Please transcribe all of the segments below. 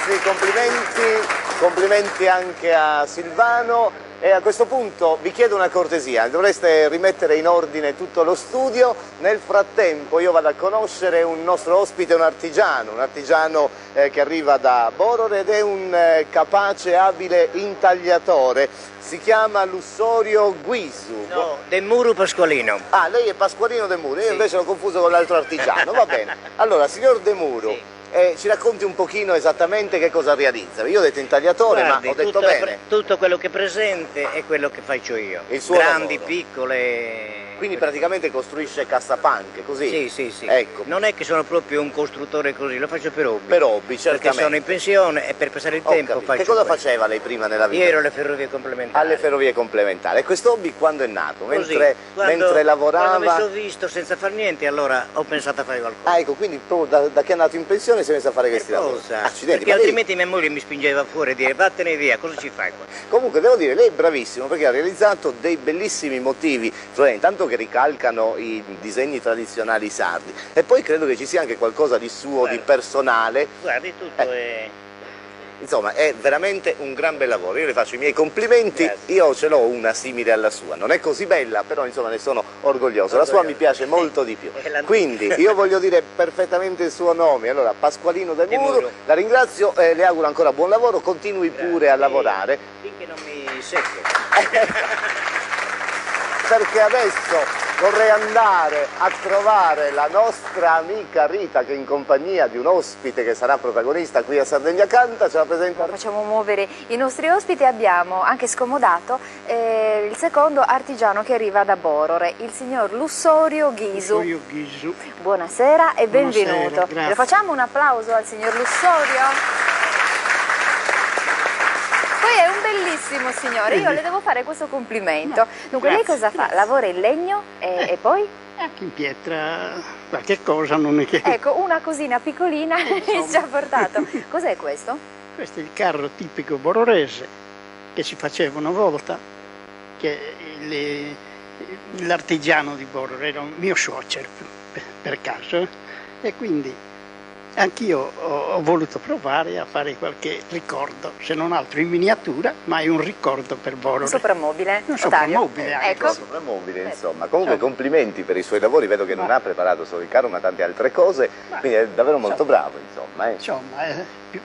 ragazzi, complimenti anche a Silvano. E a questo punto vi chiedo una cortesia, dovreste rimettere in ordine tutto lo studio. Nel frattempo io vado a conoscere un nostro ospite, un artigiano che arriva da Borore ed è un capace, abile intagliatore. Si chiama Lussorio Guisu. No, De Muro Pasqualino. Ah, lei è Pasqualino De Muro, io sì. invece l'ho confuso con l'altro artigiano, va bene. Allora, signor De Muro, sì. Ci racconti un pochino esattamente che cosa realizza. Io ho detto intagliatore, Guardi, ma ho detto bene. Tutto quello che è presente è quello che faccio io. Il suo grandi, lavoro. piccole. Quindi praticamente costruisce cassapanche, così? Sì. Ecco. Non è che sono proprio un costruttore così, lo faccio per hobby. Per hobby, certamente. Perché sono in pensione e per passare il Ho tempo capito. faccio Che cosa questo. faceva lei prima nella vita? Io ero alle ferrovie complementari. Alle ferrovie complementari. E questo hobby quando è nato? Così, Mentre lavorava? Quando mi sono visto senza far niente, allora ho pensato a fare qualcosa. Ah, ecco, quindi proprio da che è andato in pensione si è messo a fare questi lavori. Accidenti, Perché altrimenti mia moglie mi spingeva fuori a dire vattene via, cosa ci fai qua? Comunque devo dire, lei è bravissimo perché ha realizzato dei bellissimi motivi, cioè intanto che ricalcano i disegni tradizionali sardi e poi credo che ci sia anche qualcosa di suo, Guarda, di personale. Guardi, tutto è... Insomma, è veramente un gran bel lavoro, io le faccio i miei complimenti. Grazie. Io ce l'ho una simile alla sua, non è così bella, però insomma ne sono orgoglioso, la sua mi piace molto di più. Quindi io voglio dire perfettamente il suo nome, allora Pasqualino De Muro, la ringrazio e le auguro ancora buon lavoro, continui pure a lavorare. Finché non mi secco. Perché adesso vorrei andare a trovare la nostra amica Rita che è in compagnia di un ospite che sarà protagonista qui a Sardegna Canta, ce la presenta. Facciamo muovere i nostri ospiti e abbiamo anche scomodato il secondo artigiano che arriva da Borore, il signor Lussorio Guisu. Buonasera e benvenuto. Buonasera, Lo facciamo un applauso al signor Lussorio? Poi è un bellissimo signore, io le devo fare questo complimento. Dunque lei cosa fa? Lavora in legno e poi? Anche in pietra, qualche cosa non è che... Ecco, una cosina piccolina ci ha portato. Cos'è questo? Questo è il carro tipico bororese che si faceva una volta, che l'artigiano di Borore era un mio suocero per caso, e quindi anch'io ho voluto provare a fare qualche ricordo, se non altro in miniatura, ma è un ricordo per Borore. Un soprammobile? Un soprammobile anche. Ecco. Un soprammobile, insomma. Comunque complimenti per i suoi lavori, vedo che non ha preparato solo il carro ma tante altre cose, quindi è davvero molto bravo, insomma. Insomma,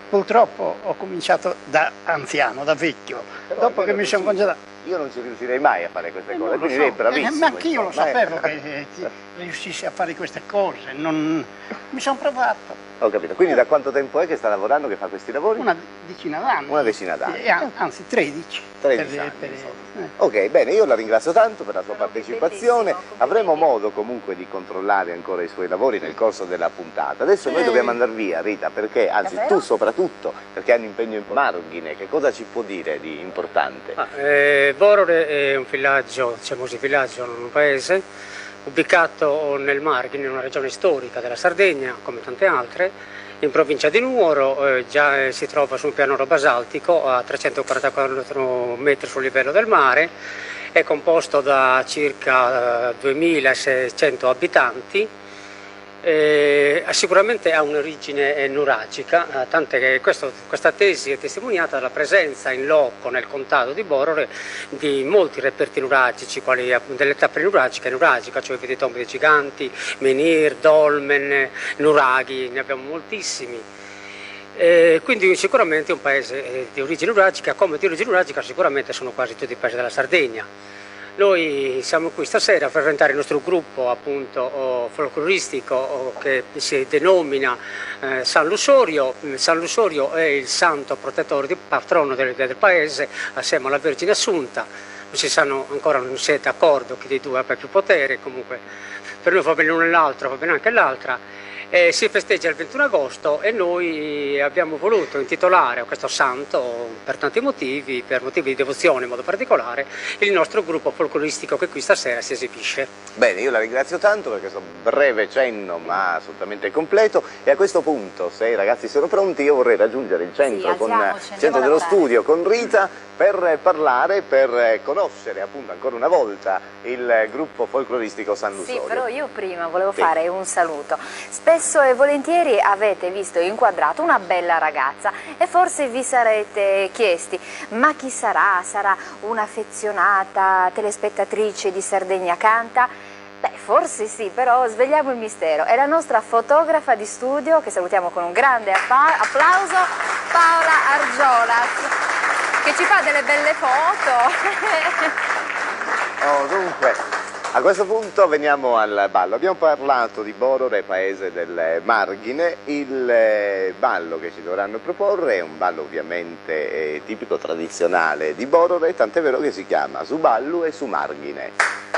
purtroppo ho cominciato da anziano, da vecchio, dopo che mi sono congelato. Io non ci riuscirei mai a fare queste cose, quindi so. lei è bravissimo. Ma anch'io lo insomma, sapevo che riuscissi a fare queste cose, mi sono provato. Ho capito, quindi da quanto tempo è che sta lavorando, che fa questi lavori? Una decina d'anni. Una decina d'anni. Anzi 13. 13 anni, Ok, bene, io la ringrazio tanto per la sua partecipazione, avremo modo comunque di controllare ancora i suoi lavori nel corso della puntata. Adesso noi dobbiamo andare via, Rita, perché, anzi tu soprattutto, perché hai un impegno in Marghine, che cosa ci può dire di importante? Borore è un villaggio, diciamo così, un paese ubicato nel Marghine, in una regione storica della Sardegna, come tante altre, in provincia di Nuoro, già si trova su un pianoro basaltico a 344 metri sul livello del mare, è composto da circa 2600 abitanti, sicuramente ha un'origine nuragica, tant'è che questa tesi è testimoniata dalla presenza in loco nel contato di Borore di molti reperti nuragici, quali dell'età prenuragica e nuragica, cioè vedi tombe dei giganti, menhir, dolmen, nuraghi, ne abbiamo moltissimi. Quindi sicuramente un paese di origine nuragica, come di origine nuragica sicuramente sono quasi tutti i paesi della Sardegna. Noi siamo qui stasera a presentare il nostro gruppo appunto folcloristico che si denomina San Lussorio. San Lussorio è il santo protettore, patrono del paese, assieme alla Vergine Assunta. Ancora non si è d'accordo chi dei due abbia più potere, comunque per noi va bene l'uno e l'altro, va bene anche l'altra. Si festeggia il 21 agosto e noi abbiamo voluto intitolare a questo santo, per tanti motivi, per motivi di devozione in modo particolare, il nostro gruppo folcloristico che qui stasera si esibisce. Bene, io la ringrazio tanto per questo breve cenno ma assolutamente completo, e a questo punto, se i ragazzi sono pronti, io vorrei raggiungere il centro, il centro dello studio con Rita per parlare, per conoscere appunto ancora una volta il gruppo folcloristico San Lussorio. Sì, però io prima volevo fare un saluto. Spesso spesso e volentieri avete visto inquadrato una bella ragazza e forse vi sarete chiesti: ma chi sarà? Sarà un'affezionata telespettatrice di Sardegna Canta? Beh, forse sì, però svegliamo il mistero. È la nostra fotografa di studio, che salutiamo con un grande applauso, Paola Argiolas, che ci fa delle belle foto. Oh, dunque, a questo punto veniamo al ballo. Abbiamo parlato di Borore, paese del Marghine. Il ballo che ci dovranno proporre è un ballo ovviamente tipico, tradizionale di Borore, tant'è vero che si chiama Su Ballu e Su Marghine.